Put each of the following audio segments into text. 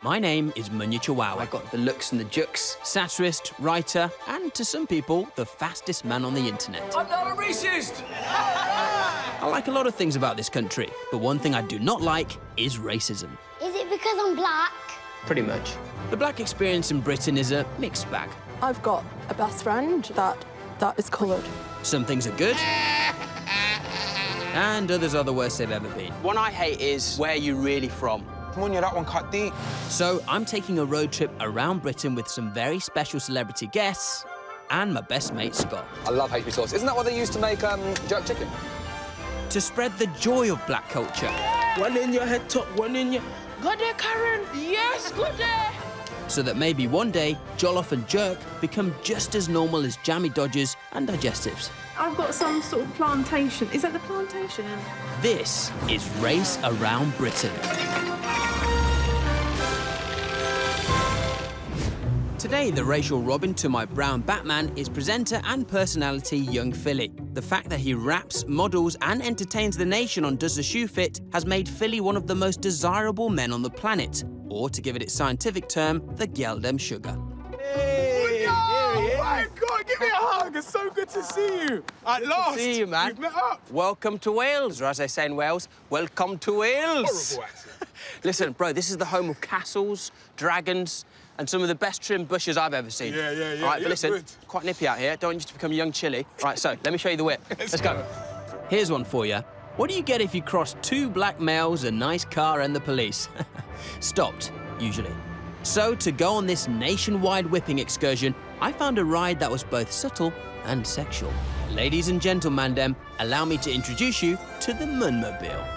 My name is Munya. I got the looks and the jukes. Satirist, writer, and to some people, the fastest man on the internet. I'm not a racist! I like a lot of things about this country, but one thing I do not like is racism. Is it because I'm black? Pretty much. The black experience in Britain is a mixed bag. I've got a best friend that is coloured. Some things are good, and others are the worst they've ever been. One I hate is where you really from. Munya, that one cut deep. So I'm taking a road trip around Britain with some very special celebrity guests and my best mate, Scott. I love HP sauce. Isn't that what they used to make jerk chicken? To spread the joy of black culture. One in your head top, one in your... Good day, Karen. Yes, good day. So that maybe one day, jollof and jerk become just as normal as jammy dodgers and digestives. I've got some sort of plantation. Is that the plantation? This is Race Around Britain. Today, the racial Robin to my brown Batman is presenter and personality young Philly. The fact that he raps, models, and entertains the nation on Does the Shoe Fit has made Philly one of the most desirable men on the planet, or to give it its scientific term, the Geldem Sugar. Hey, oh my God, give me a hug. It's so good to see you. At last. See you, man. We've met up. Welcome to Wales, or as they say in Wales, welcome to Wales. Horrible accent. Listen, bro, this is the home of castles, dragons, and some of the best trimmed bushes I've ever seen. Yeah. All right, Yeah, but listen, good. quite nippy out here. Don't want you to become a young chili. Right, so let me show you the whip. Let's go. Here's one for you. What do you get if you cross two black males, a nice car, and the police? Stopped, usually. So, to go on this nationwide whipping excursion, I found a ride that was both subtle and sexual. Ladies and gentlemen, allow me to introduce you to the Munmobile.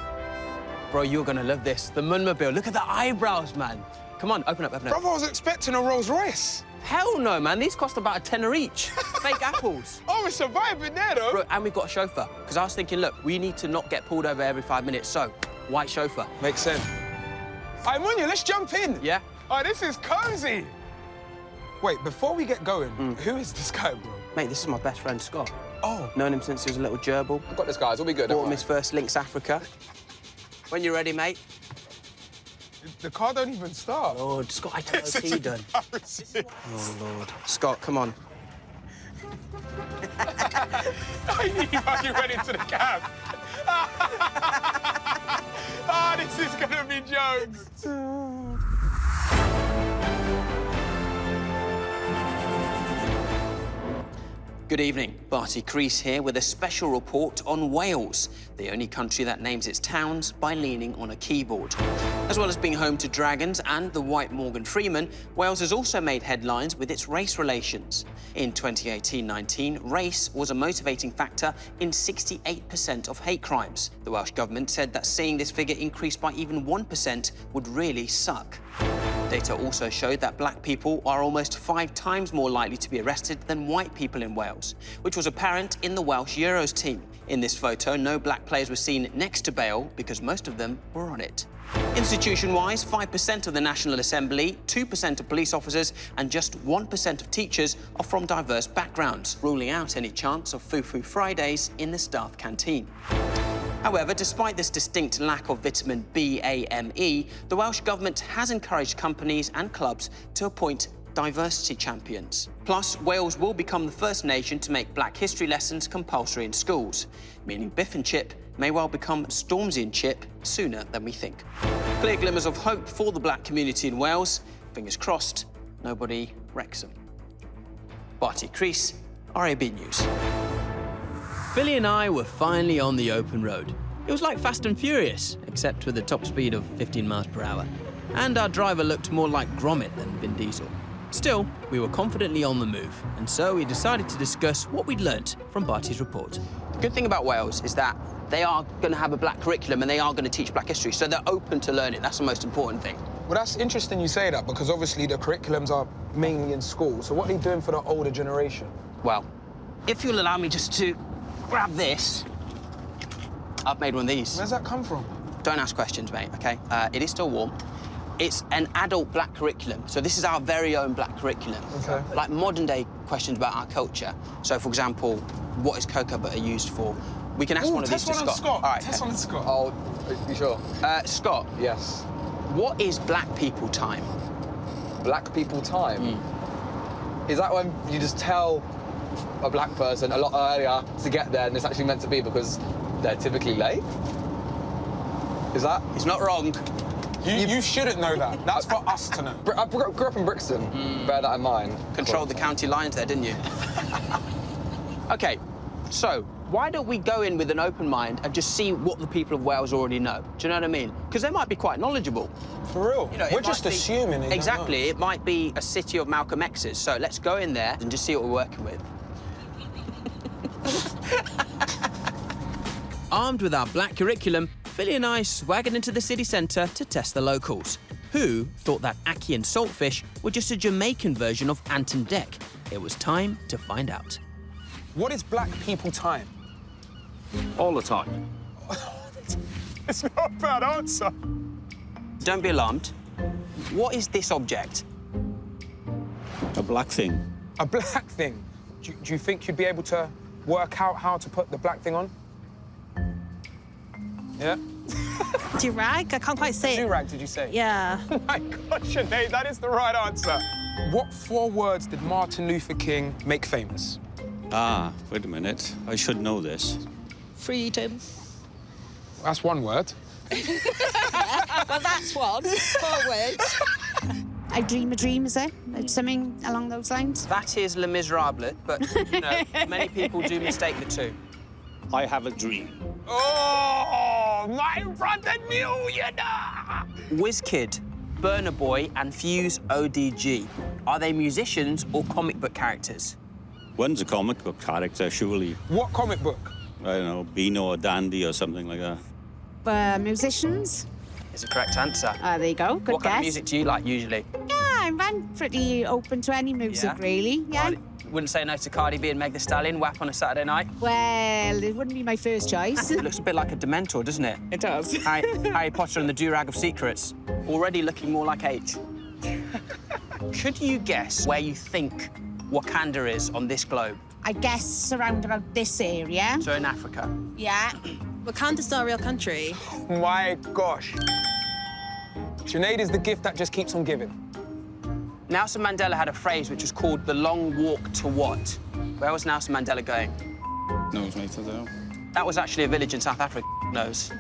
Bro, you're gonna love this. The Munmobile. Look at the eyebrows, man. Come on, open up. Brother, I was expecting a Rolls Royce. Hell no, man. These cost about a tenner each. Fake apples. Oh, we're surviving there, though. Bro, and we've got a chauffeur. Because I was thinking, look, we need to not get pulled over every 5 minutes, so white chauffeur. Makes sense. All right, Munya, let's jump in. Yeah? Oh, this is cozy. Wait, before we get going, who is this guy, bro? Mate, this is my best friend, Scott. Oh. Known him since he was a little gerbil. I've got this, guys. We'll be good. Bought him his first Lynx Africa. When you're ready, mate. The car don't even start. Lord, Scott, I don't know he done. Embarrassing. Oh, Lord. Scott, come on. I knew you went into the cab. Ah, this is gonna be jokes. Good evening, Barty Crease here with a special report on Wales, the only country that names its towns by leaning on a keyboard. As well as being home to dragons and the white Morgan Freeman, Wales has also made headlines with its race relations. In 2018-19, race was a motivating factor in 68% of hate crimes. The Welsh government said that seeing this figure increase by even 1% would really suck. Data also showed that black people are almost 5 times more likely to be arrested than white people in Wales, which was apparent in the Welsh Euros team. In this photo, no black players were seen next to Bale because most of them were on it. Institution-wise, 5% of the National Assembly, 2% of police officers, and just 1% of teachers are from diverse backgrounds, ruling out any chance of Foo-Foo Fridays in the staff canteen. However, despite this distinct lack of vitamin B, A, M, E, the Welsh Government has encouraged companies and clubs to appoint diversity champions. Plus, Wales will become the first nation to make Black history lessons compulsory in schools, meaning Biff and Chip may well become Stormzy and Chip sooner than we think. Clear glimmers of hope for the black community in Wales. Fingers crossed, nobody Wrexham. Barty Crease, RAB News. Philly and I were finally on the open road. It was like Fast and Furious, except with a top speed of 15 miles per hour. And our driver looked more like Gromit than Vin Diesel. Still, we were confidently on the move, and so we decided to discuss what we'd learnt from Barty's report. The good thing about Wales is that they are going to have a black curriculum and they are going to teach black history, so they're open to learning. That's the most important thing. Well, that's interesting you say that, because obviously the curriculums are mainly in school. So what are they doing for the older generation? Well, if you'll allow me just to grab this, I've made one of these. Where's that come from? Don't ask questions, mate, OK? It is still warm. It's an adult black curriculum, so this is our very own black curriculum. OK. Like modern-day questions about our culture. So, for example, what is cocoa butter used for? We can ask one of these to Scott. Scott. All right. Test one on Scott. Oh, you sure? Scott, Yes. What is black people time? Black people time? Is that when you just tell a black person a lot earlier to get there and it's actually meant to be because they're typically late? Is that? He's not wrong. You shouldn't know that. That's for us to know. I grew up in Brixton. Bear that in mind. Controlled the county lines there, didn't you? OK, so why don't we go in with an open mind and just see what the people of Wales already know? Do you know what I mean? Because they might be quite knowledgeable. For real. You know, We're just assuming it. Exactly. It might be a city of Malcolm X's. So let's go in there and just see what we're working with. Armed with our black curriculum, Philly and I swaggered into the city centre to test the locals, who thought that ackee and saltfish were just a Jamaican version of Ant and Dec. It was time to find out. What is black people time? All the time. It's not a bad answer. Don't be alarmed. What is this object? A black thing. A black thing? Do you think you'd be able to work out how to put the black thing on? Yeah? Durag? I can't quite say it. Durag, did you say? Yeah. Oh my gosh, Sinead, that is the right answer. What 4 words did Martin Luther King make famous? Ah, wait a minute. I should know this. Freedom. That's 1 word. Well, that's one. 4 words. I dream a dream, is it? Something along those lines? That is Les Miserables, but, you know, many people do mistake the two. I have a dream. Oh, my brother knew, you know. WizKid, Burna Boy, and Fuse ODG. Are they musicians or comic book characters? One's a comic book character, surely. What comic book? I don't know, Beano or Dandy or something like that. Musicians? Is the correct answer. There you go. Good What guess. kind of music do you like, usually? Yeah, I'm pretty open to any music, Yeah? really. Yeah. Wouldn't say no to Cardi B and Meg Thee Stallion, WAP on a Saturday night. Well, it wouldn't be my first choice. It looks a bit like a Dementor, doesn't it? It does. Harry Potter and the Durag of Secrets. Already looking more like H. Could you guess where you think Wakanda is on this globe? I guess around about this area. So in Africa. Yeah. Wakanda's not a real country. My gosh. Sinead is the gift that just keeps on giving. Nelson Mandela had a phrase which was called the long walk to what? Where was Nelson Mandela going? Knows me to do. That was actually a village in South Africa, knows.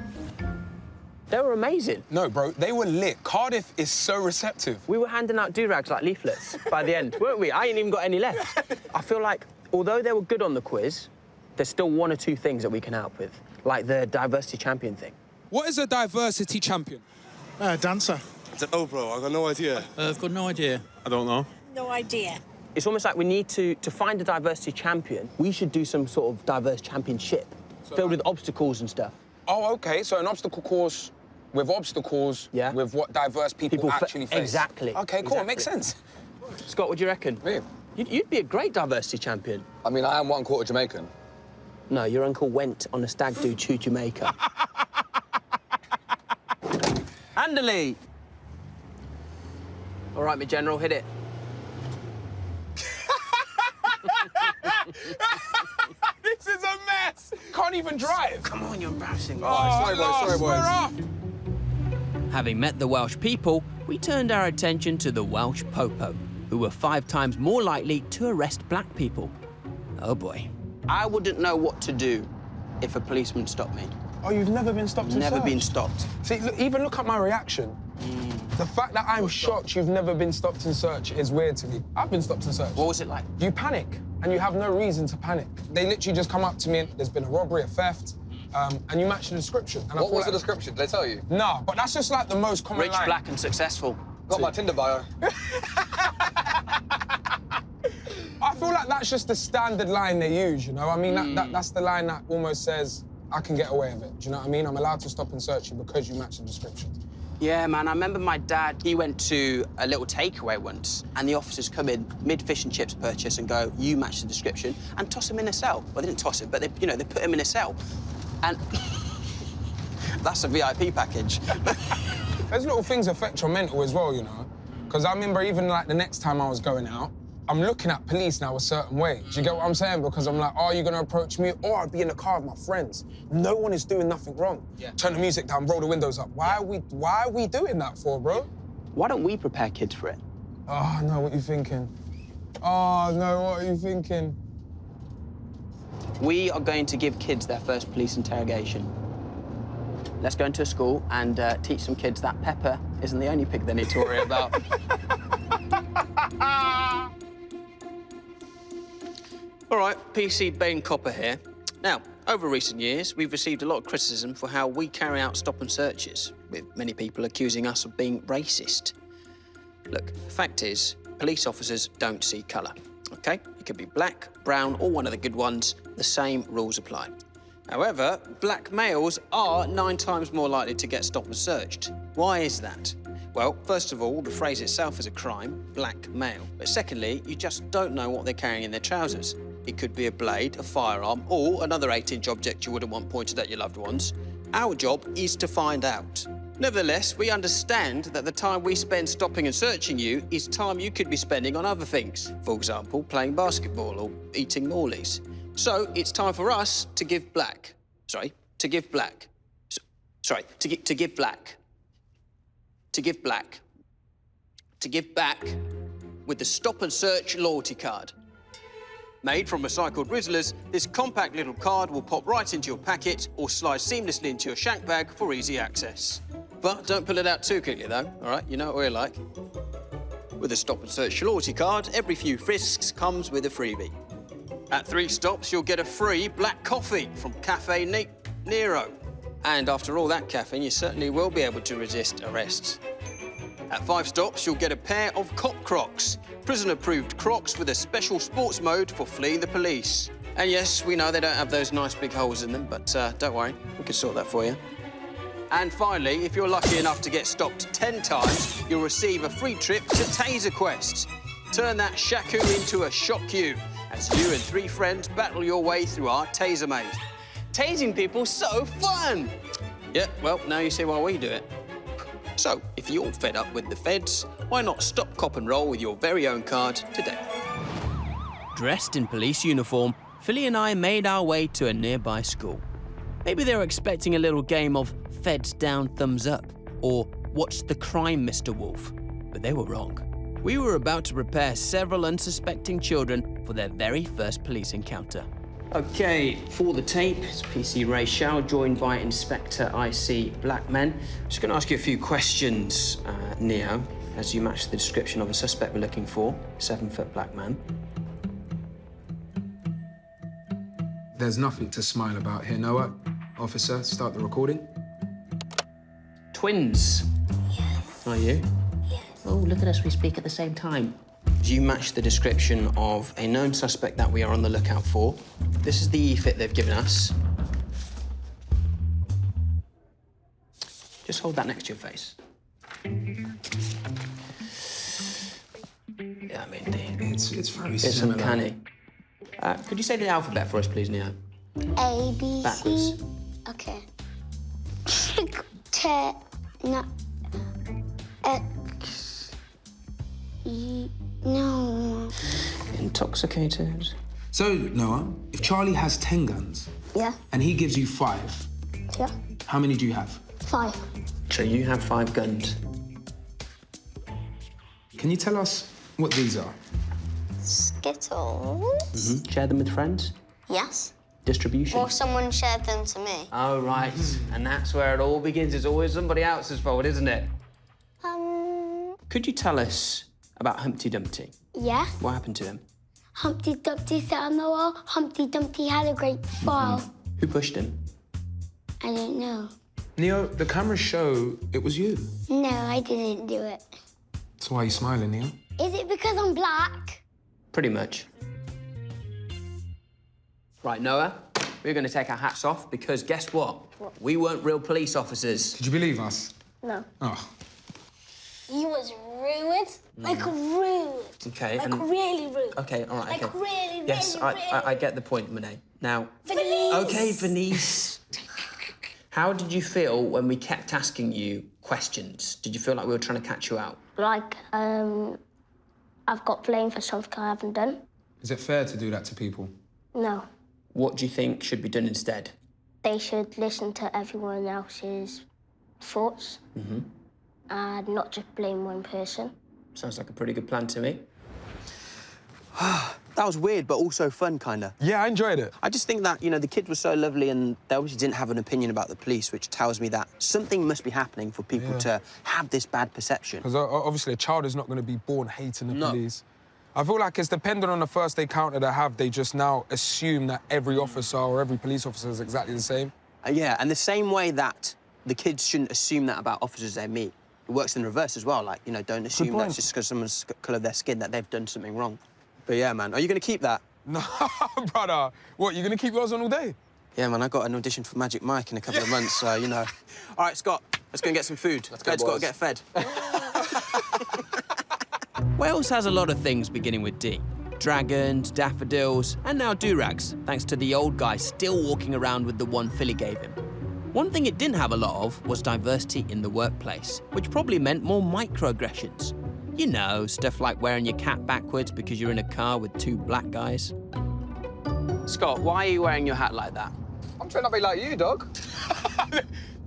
They were amazing. No, bro, they were lit. Cardiff is so receptive. We were handing out durags like leaflets by the end, weren't we? I ain't even got any left. I feel like, although they were good on the quiz, there's still 1 or 2 things that we can help with, like the diversity champion thing. What is a diversity champion? Dancer. I don't know, bro. I've got no idea. I've got no idea. I don't know. No idea. It's almost like we need to find a diversity champion. We should do some sort of diverse championship filled with obstacles and stuff. Oh, OK, so an obstacle course with obstacles with what diverse people actually face. Exactly. OK, cool, it makes sense. Scott, what do you reckon? Me? You'd be a great diversity champion. I mean, I am 1/4 Jamaican. No, your uncle went on a stag do to Jamaica. Anderley! All right, my general, hit it. This is a mess. Can't even drive. Come on, you're embarrassing. Sorry, boys. Having met the Welsh people, we turned our attention to the Welsh popo, who were 5 times more likely to arrest black people. Oh, boy. I wouldn't know what to do if a policeman stopped me. Oh, you've never been stopped and Never searched? been stopped. See, even look at my reaction. The fact that I'm shocked you've never been stopped and searched is weird to me. I've been stopped and searched. What was it like? You panic, and you have no reason to panic. They literally just come up to me and there's been a robbery, a theft, and you match the description. And What was the description? Did they tell you? No, but that's just like the most common Rich, line. black, and successful. Got my Tinder bio. I feel like that's just the standard line they use, you know? I mean, that's the line that almost says, I can get away with it. Do you know what I mean? I'm allowed to stop and search you because you match the description. Yeah, man, I remember my dad, he went to a little takeaway once, and the officers come in mid-fish and chips purchase and go, you match the description, and toss him in a cell. Well, they didn't toss him, but they put him in a cell. And that's a VIP package. Those little things affect your mental as well, you know? Because I remember even, like, the next time I was going out, I'm looking at police now a certain way. Do you get what I'm saying? Because I'm like, are you gonna approach me? Or I'd be in the car with my friends. No one is doing nothing wrong. Yeah. Turn the music down, roll the windows up. Why are we doing that for, bro? Why don't we prepare kids for it? Oh, no, what are you thinking? Oh, no, what are you thinking? We are going to give kids their first police interrogation. Let's go into a school and teach some kids that Pepper isn't the only pig they need to worry about. All right, PC Bain Copper here. Now, over recent years, we've received a lot of criticism for how we carry out stop and searches, with many people accusing us of being racist. Look, the fact is, police officers don't see colour, OK? It could be black, brown, or one of the good ones. The same rules apply. However, black males are 9 times more likely to get stop and searched. Why is that? Well, first of all, the phrase itself is a crime, black male. But secondly, you just don't know what they're carrying in their trousers. It could be a blade, a firearm, or another 8-inch object you wouldn't want pointed at your loved ones. Our job is to find out. Nevertheless, we understand that the time we spend stopping and searching you is time you could be spending on other things. For example, playing basketball or eating Morleys. So it's time for us to give black. To give black. To give back with the Stop and Search loyalty card. Made from recycled Rizzlers, this compact little card will pop right into your packet or slide seamlessly into your shank bag for easy access. But don't pull it out too quickly, though, all right? You know what we're like. With a Stop and Search loyalty card, every few frisks comes with a freebie. At 3 stops, you'll get a free black coffee from Cafe Nero. And after all that caffeine, you certainly will be able to resist arrest. At 5 stops, you'll get a pair of cop Crocs, prison-approved Crocs with a special sports mode for fleeing the police. And yes, we know they don't have those nice big holes in them, but don't worry, we can sort that for you. And finally, if you're lucky enough to get stopped 10 times, you'll receive a free trip to Taser Quest. Turn that shaku into a shock you, as you and 3 friends battle your way through our Taser maze. Tasing people's so fun! Yeah, well, now you see why we do it. So, if you're fed up with the feds, why not stop cop and roll with your very own card today? Dressed in police uniform, Philly and I made our way to a nearby school. Maybe they were expecting a little game of feds down, thumbs up, or what's the crime, Mr. Wolf? But they were wrong. We were about to prepare several unsuspecting children for their very first police encounter. OK, for the tape, it's PC Ray Shao, joined by Inspector IC Blackman. Just going to ask you a few questions, Neo, as you match the description of a suspect we're looking for, 7-foot black man. There's nothing to smile about here, Noah. Officer, start the recording. Twins. Yes. Are you? Yes. Oh, look at us, we speak at the same time. You match the description of a known suspect that we are on the lookout for. This is the e-fit they've given us. Just hold that next to your face. Yeah, I mean, It's very it's similar. uncanny. Could you say the alphabet for us, please, Neo? A, B, Backwards. C. Okay. X. E. No. Intoxicated. So, Noah, if Charlie has 10 guns Yeah. and he gives you 5, Yeah. how many do you have? 5. So you have 5 guns. Can you tell us what these are? Skittles. Share them with friends? Yes. Distribution? Or someone shared them to me. Oh, right. And that's where it all begins. It's always somebody else's fault, isn't it? Could you tell us about Humpty Dumpty? Yeah. What happened to him? Humpty Dumpty sat on the wall. Humpty Dumpty had a great fall. Who pushed him? I don't know. Neo, the cameras show it was you. No, I didn't do it. So why are you smiling, Neo? Is it because I'm black? Pretty much. Right, Noah, we're going to take our hats off because guess what? We weren't real police officers. Did you believe us? No. Oh. You was rude. Like rude. Okay. Like really rude. Okay, all right, Like okay. really, Yes, really, I get the point, Monet. Now... Venice. Okay, Venice. How did you feel when we kept asking you questions? Did you feel like we were trying to catch you out? Like, I've got blamed for something I haven't done. Is it fair to do that to people? No. What do you think should be done instead? They should listen to everyone else's thoughts and not just blame one person. Sounds like a pretty good plan to me. That was weird, but also fun, kind of. Yeah, I enjoyed it. I just think that, you know, the kids were so lovely and they obviously didn't have an opinion about the police, which tells me that something must be happening for people to have this bad perception. Because obviously a child is not going to be born hating the police. I feel like it's dependent on the first encounter they have, they just now assume that every officer or every police officer is exactly the same. Yeah, and the same way that the kids shouldn't assume that about officers they meet. It works in reverse as well, like, you know, don't assume that's just because someone's colour of their skin that they've done something wrong. But yeah, man, are you going to keep that? No, brother. What, you're going to keep yours on all day? Yeah, man, I got an audition for Magic Mike in a couple of months, so, you know. All right, Scott, let's go and get some food. Bed's got to get fed. Wales has a lot of things beginning with D. Dragons, daffodils, and now do-rags, thanks to the old guy still walking around with the one Philly gave him. One thing it didn't have a lot of was diversity in the workplace, which probably meant more microaggressions. You know, stuff like wearing your cap backwards because you're in a car with two black guys. Scott, why are you wearing your hat like that? I'm trying not to be like you, dog.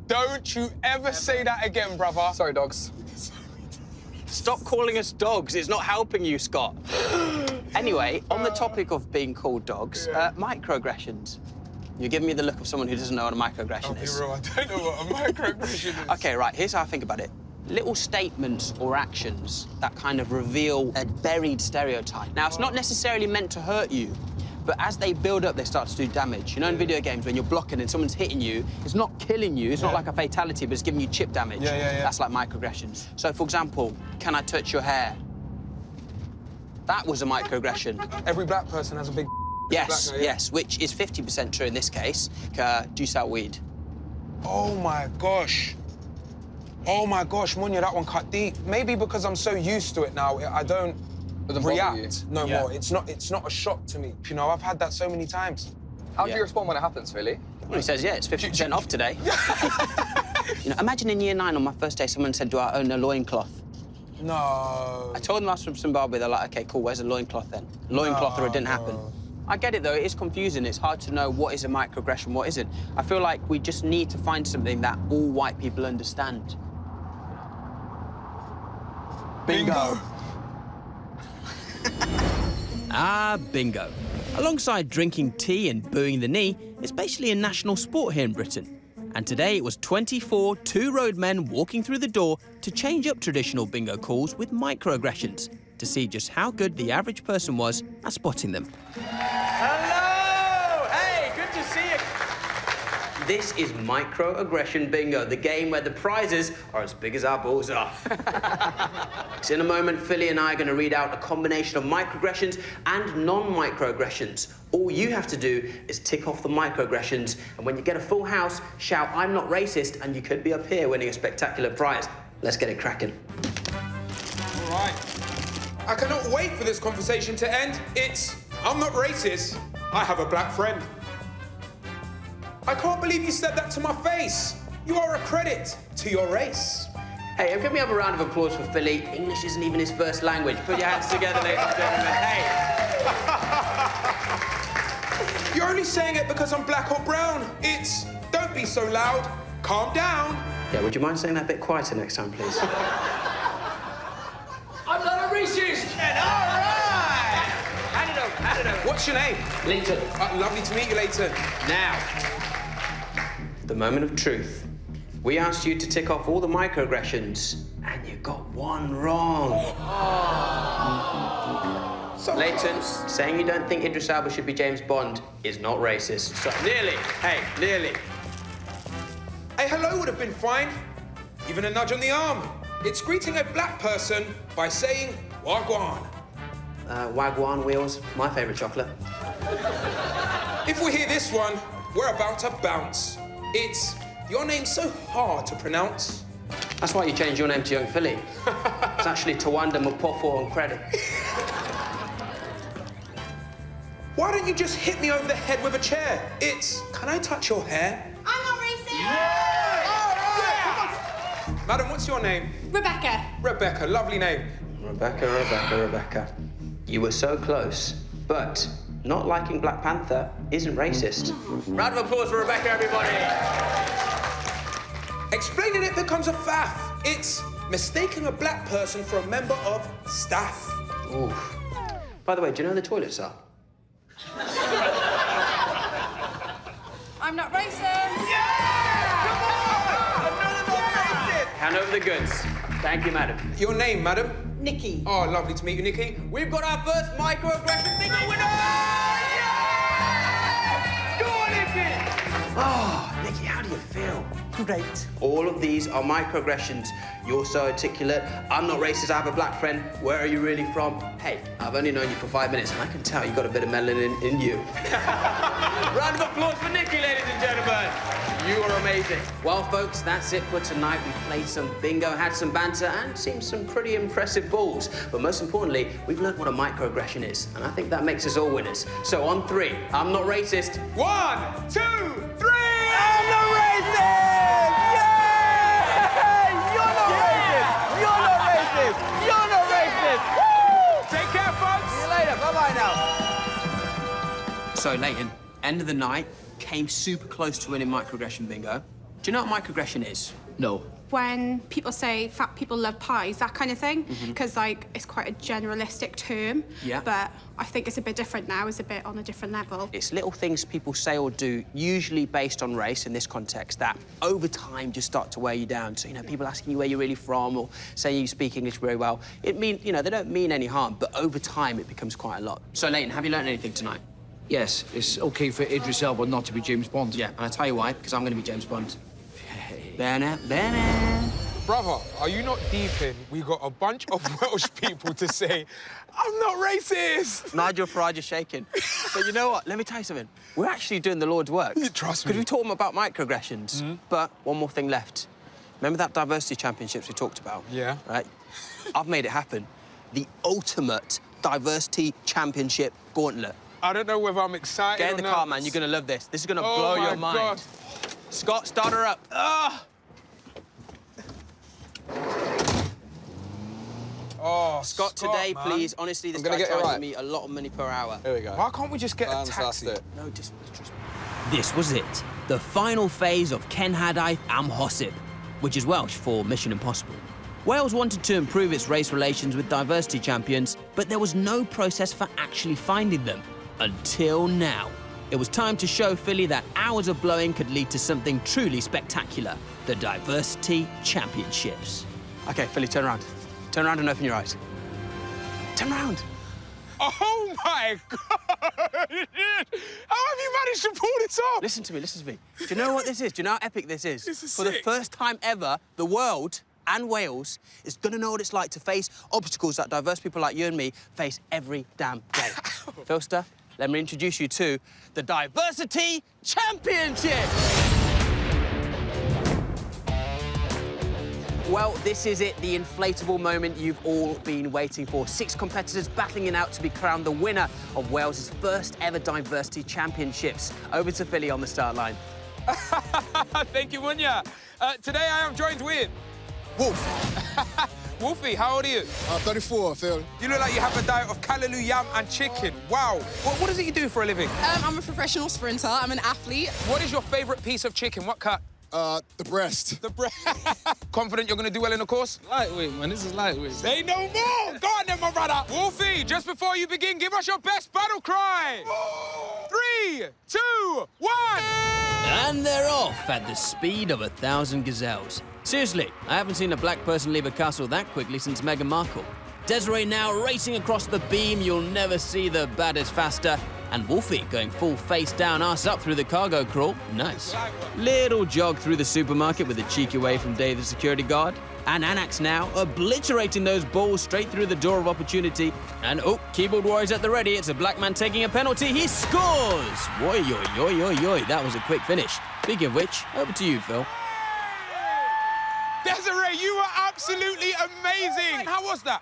Don't you ever say that again, brother. Sorry, dogs. Stop calling us dogs. It's not helping you, Scott. Anyway, on the topic of being called dogs, microaggressions. You're giving me the look of someone who doesn't know what a microaggression is. I'll be real, I don't know what a microaggression is. OK, right, here's how I think about it. Little statements or actions that kind of reveal a buried stereotype. Now, it's not necessarily meant to hurt you, but as they build up, they start to do damage. You know, in video games, when you're blocking and someone's hitting you, it's not killing you, it's not like a fatality, but it's giving you chip damage. That's like microaggressions. So, for example, can I touch your hair? That was a microaggression. Every black person has a big Yes, black guy, yes, which is 50% true in this case. Do you sell weed? Oh, my gosh. Oh, my gosh, Munya, that one cut deep. Maybe because I'm so used to it now, I don't react no more. It's not a shock to me. You know, I've had that so many times. How do you respond when it happens, Philly? Well, he says, yeah, it's 50% off today. You know, imagine in year 9 on my first day, someone said, do I own a loincloth? No. I told them I was from Zimbabwe. They're like, OK, cool, where's a loincloth then? Loincloth or it didn't happen. I get it, though. It is confusing. It's hard to know what is a microaggression, what isn't. I feel like we just need to find something that all white people understand. Bingo. Bingo. Alongside drinking tea and booing the knee, it's basically a national sport here in Britain. And today it was 24 two-road men walking through the door to change up traditional bingo calls with microaggressions to see just how good the average person was at spotting them. Hello! Hey, good to see you. This is Microaggression Bingo, the game where the prizes are as big as our balls are. So in a moment, Philly and I are going to read out a combination of microaggressions and non-microaggressions. All you have to do is tick off the microaggressions, and when you get a full house, shout, "I'm not racist," and you could be up here winning a spectacular prize. Let's get it cracking. All right. I cannot wait for this conversation to end. I'm not racist. I have a black friend. I can't believe you said that to my face. You are a credit to your race. Hey, can we have a round of applause for Philly? English isn't even his first language. Put your hands together, ladies and gentlemen. Hey. You're only saying it because I'm black or brown. Don't be so loud. Calm down. Yeah, would you mind saying that a bit quieter next time, please? I'm not a racist. All right. Hand it over. What's your name? Leighton. Lovely to meet you, Leighton. Now, the moment of truth. We asked you to tick off all the microaggressions, and you got one wrong. So Leighton, saying you don't think Idris Elba should be James Bond is not racist. So, nearly. Hey, nearly. A hello would have been fine. Even a nudge on the arm. It's greeting a black person by saying wagwan. Wagwan wheels, my favourite chocolate. If we hear this one, we're about to bounce. Your name's so hard to pronounce. That's why you changed your name to Young Philly. It's actually Tawanda Mapofo on credit. Why don't you just hit me over the head with a chair? Can I touch your hair? I'm not racist. Yeah! Madam, what's your name? Rebecca. Rebecca, lovely name. Rebecca. You were so close, but not liking Black Panther isn't racist. Round of applause for Rebecca, everybody. Explaining it becomes a faff. It's mistaking a black person for a member of staff. Ooh. By the way, do you know where the toilets are? I'm not racist. Hand over the goods. Thank you, madam. Your name, madam? Nikki. Oh, lovely to meet you, Nikki. We've got our first Microaggression Bingo winner! Go on, Nikki! Oh, Nikki, how do you feel? Great. All of these are microaggressions. You're so articulate. I'm not racist, I have a black friend. Where are you really from? Hey, I've only known you for 5 minutes, and I can tell you've got a bit of melanin in you. Round of applause for Nikki, ladies and gentlemen. You are amazing. Well, folks, that's it for tonight. We played some bingo, had some banter, and seen some pretty impressive balls. But most importantly, we've learned what a microaggression is, and I think that makes us all winners. So on 3, I'm not racist. 1, 2, 3! I'm not racist! You're not racist! Woo! Take care, folks! See you later. Bye-bye now. So, Leighton, end of the night, came super close to winning Microaggression Bingo. Do you know what microaggression is? No. When people say fat people love pies, that kind of thing, because like it's quite a generalistic term. Yeah. But I think it's a bit different now. It's a bit on a different level. It's little things people say or do, usually based on race in this context, that over time just start to wear you down. So, you know, people asking you where you're really from or saying you speak English very well. It mean, you know, they don't mean any harm, but over time it becomes quite a lot. So, Leighton, have you learned anything tonight? Yes, it's OK for Idris Elba not to be James Bond. Yeah, and I'll tell you why, because I'm going to be James Bond. Banner. Brother, are you not deep in? We got a bunch of Welsh people to say, I'm not racist. Nigel Farage is shaking. But you know what? Let me tell you something. We're actually doing the Lord's work. Trust me. Because we taught them about microaggressions. But one more thing left. Remember that diversity championships we talked about? Yeah. Right? I've made it happen. The ultimate diversity championship gauntlet. I don't know whether I'm excited Get in the or not. car, man. You're going to love this. This is going to blow your mind. God. Scott, start her up. Oh, Scott, today, man. please. Honestly, this I'm gonna guy get it charges right. me a lot of money per hour. Here we go. Why can't we just get a taxi? That's it. No, just trust me. This was it, the final phase of Ken Hadith Am Hossib, which is Welsh for Mission Impossible. Wales wanted to improve its race relations with diversity champions, but there was no process for actually finding them. Until now. It was time to show Philly that hours of blowing could lead to something truly spectacular, the Diversity Championships. OK, Philly, turn around. Turn around and open your eyes. Turn around. Oh, my God! How have you managed to pull this off? Listen to me. Do you know what this is? Do you know how epic this is? This is For sick. the first time ever, the world and Wales is going to know what it's like to face obstacles that diverse people like you and me face every damn day. Philster, let me introduce you to the Diversity Championship! Well, this is it, the inflatable moment you've all been waiting for. 6 competitors battling it out to be crowned the winner of Wales's first ever Diversity Championships. Over to Philly on the start line. Thank you, Munya. Today I am joined with... Wolf. Wolfie, how old are you? 34, Phil. You look like you have a diet of callaloo, yam and chicken. Wow. What does it you do for a living? I'm a professional sprinter. I'm an athlete. What is your favourite piece of chicken? What cut? The breast. The breast. Confident you're going to do well in the course? Lightweight, man. This is lightweight. Say no more! Go on then, my brother. Wolfie, just before you begin, give us your best battle cry. 3, 2, 1. And they're off at the speed of 1,000 gazelles. Seriously, I haven't seen a black person leave a castle that quickly since Meghan Markle. Desiree now racing across the beam, you'll never see the baddest faster. And Wolfie going full face down, ass up through the cargo crawl. Nice. Little jog through the supermarket with a cheeky way from Dave the security guard. And Anax now obliterating those balls straight through the door of opportunity. And oh, keyboard warriors at the ready. It's a black man taking a penalty. He scores! Oi, oi, oi, oi, oi. That was a quick finish. Speaking of which, over to you, Phil. Desiree, you were absolutely amazing. How was that?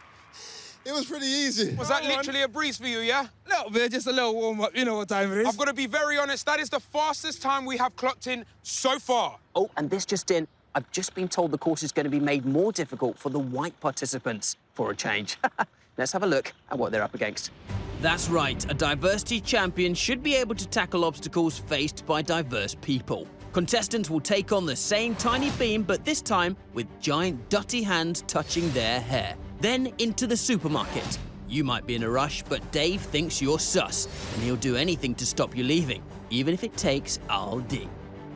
It was pretty easy. Was that literally a breeze for you, yeah? Little bit, just a little warm-up. You know what time it is. I've got to be very honest, that is the fastest time we have clocked in so far. Oh, and this just in, I've just been told the course is going to be made more difficult for the white participants for a change. Let's have a look at what they're up against. That's right, a diversity champion should be able to tackle obstacles faced by diverse people. Contestants will take on the same tiny beam, but this time with giant dirty hands touching their hair. Then into the supermarket. You might be in a rush, but Dave thinks you're sus, and he'll do anything to stop you leaving, even if it takes all day.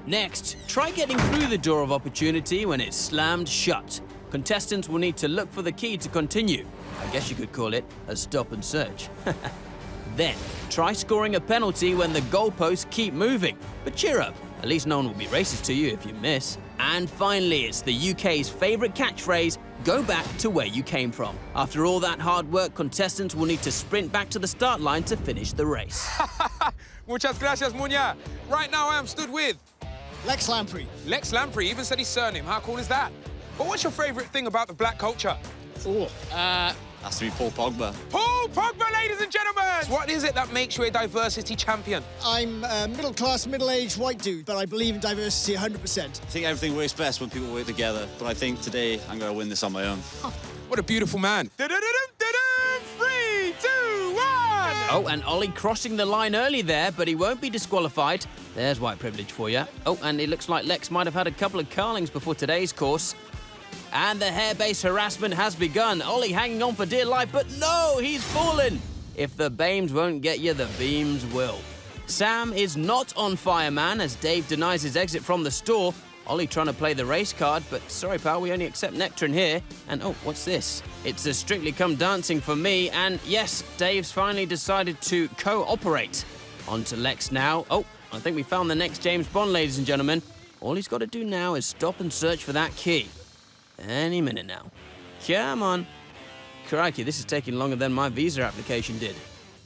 Next, try getting through the door of opportunity when it's slammed shut. Contestants will need to look for the key to continue. I guess you could call it a stop and search. Then, try scoring a penalty when the goalposts keep moving. But cheer up, at least no one will be racist to you if you miss. And finally, it's the UK's favourite catchphrase, go back to where you came from. After all that hard work, contestants will need to sprint back to the start line to finish the race. Muchas gracias, Munya. Right now I am stood with... Lex Lamprey. Lex Lamprey, even said his surname. How cool is that? But what's your favourite thing about the black culture? Has to be Paul Pogba. Paul Pogba, ladies and gentlemen! What is it that makes you a diversity champion? I'm a middle-class, middle-aged white dude, but I believe in diversity 100%. I think everything works best when people work together, but I think today I'm going to win this on my own. What a beautiful man. 3, 2, 1! Oh, and Ollie crossing the line early there, but he won't be disqualified. There's white privilege for you. Oh, and it looks like Lex might have had a couple of carlings before today's course. And the hair-based harassment has begun. Ollie hanging on for dear life, but no, he's fallen. If the beams won't get you, the beams will. Sam is not on fire, man, as Dave denies his exit from the store. Ollie trying to play the race card, but sorry, pal, we only accept nectarine here. And oh, what's this? It's a Strictly Come Dancing for me, and yes, Dave's finally decided to cooperate. On to Lex now. Oh, I think we found the next James Bond, ladies and gentlemen. All he's got to do now is stop and search for that key. Any minute now. Come on. Crikey, this is taking longer than my visa application did.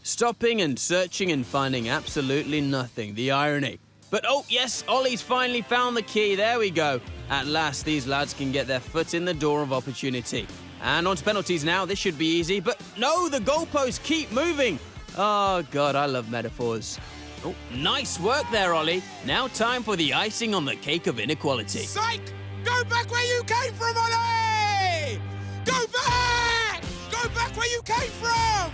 Stopping and searching and finding absolutely nothing. The irony. But oh, yes, Ollie's finally found the key. There we go. At last, these lads can get their foot in the door of opportunity. And on to penalties now. This should be easy. But no, the goalposts keep moving. Oh, God, I love metaphors. Oh, nice work there, Ollie. Now time for the icing on the cake of inequality. Psych! Go back where you came from, Ollie! Go back! Go back where you came from!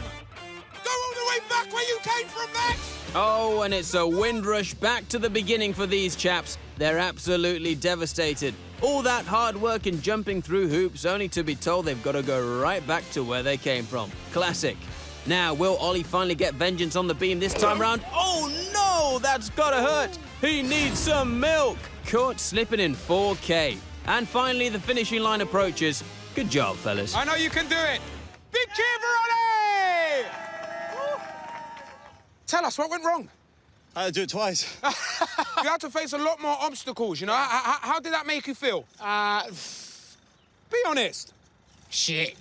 Go all the way back where you came from, Max! Oh, and it's a windrush back to the beginning for these chaps. They're absolutely devastated. All that hard work and jumping through hoops only to be told they've got to go right back to where they came from. Classic. Now, will Ollie finally get vengeance on the beam this time round? Oh, no! That's gotta hurt! He needs some milk! Caught slipping in 4K. And finally, the finishing line approaches. Good job, fellas. I know you can do it. Big cheer for Ollie! Tell us, what went wrong? I had to do it twice. You had to face a lot more obstacles, you know? How did that make you feel? Be honest. Shit.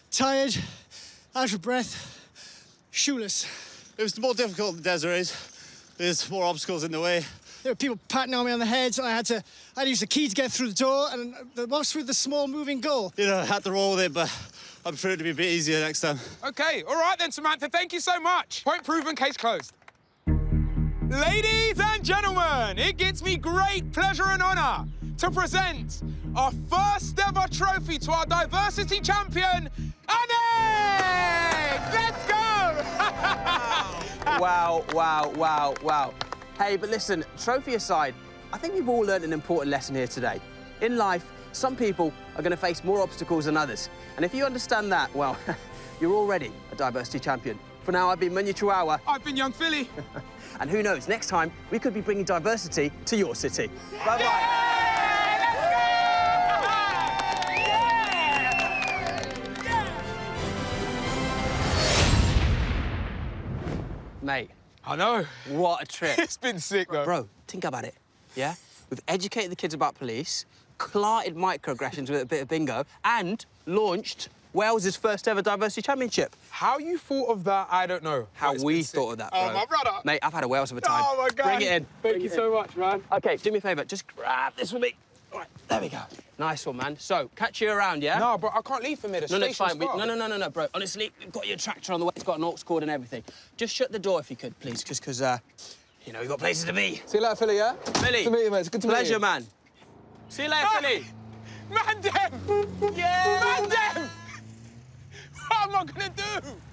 Tired, out of breath, shoeless. It was more difficult than Desiree's. There's more obstacles in the way. There were people patting on me on the head, and I had to use the key to get through the door, and the most with the small moving goal. You know, I had to roll with it, but I prefer it to be a bit easier next time. OK, all right then, Samantha, thank you so much. Point proven, case closed. Ladies and gentlemen, it gives me great pleasure and honour to present our first ever trophy to our diversity champion, Alex! Let's go! Wow, wow, wow, wow. Hey, but listen, trophy aside, I think we've all learned an important lesson here today. In life, some people are going to face more obstacles than others. And if you understand that, well, you're already a diversity champion. For now, I've been Munya. I've been Young Philly. And who knows, next time, we could be bringing diversity to your city. Bye-bye. Mate. I know. What a trip. It's been sick, though. Bro, think about it, yeah? We've educated the kids about police, clarted microaggressions with a bit of bingo, and launched Wales' first ever diversity championship. How you thought of that, I don't know. How we thought of that, bro. Oh, my brother. Mate, I've had a Wales of a time. Oh, my God. Bring it in. Thank you so much, man. OK, do me a favour, just grab this for me. All right, there we go. Nice one, man. So, catch you around, yeah? No, bro, I can't leave from here. No, it's fine. No, bro. Honestly, we've got your tractor on the way. It's got an aux cord and everything. Just shut the door if you could, please, just because, you know, we've got places to be. See you later, Philly, yeah? Philly. Good to meet you, mate. It's good to meet you. Pleasure, man. See you later, Philly. Man them! Yeah! Man them! What am I gonna do?